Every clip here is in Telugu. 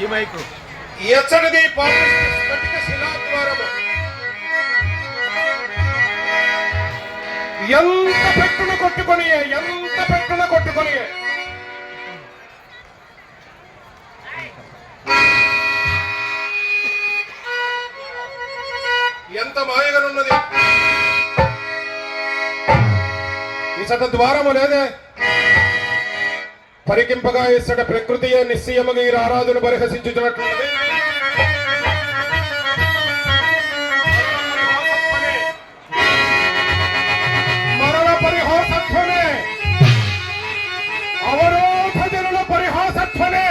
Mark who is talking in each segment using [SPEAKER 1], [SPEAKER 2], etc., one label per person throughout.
[SPEAKER 1] ఈ మైకు
[SPEAKER 2] ఎచ్చడిది స్ఫటిక శిలాద్వారము ఎంత పెట్టున కొట్టుకొని ఎంత మాయగనున్నది. ఇసట ద్వారము లేదే, పరికింపగా ఇసట ప్రకృతియే నిశ్చయముగా ఈ ఆరాధన పరిహసించుచున్నట్లున్నది. మరణ పరిహాసత్వనే, అవరోధ జనుల పరిహాసత్వనే,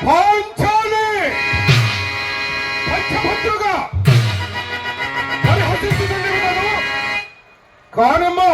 [SPEAKER 2] పాంచాలి పంచభద్రుగా పరిహసిస్తుండేవాడు కానమ్మో.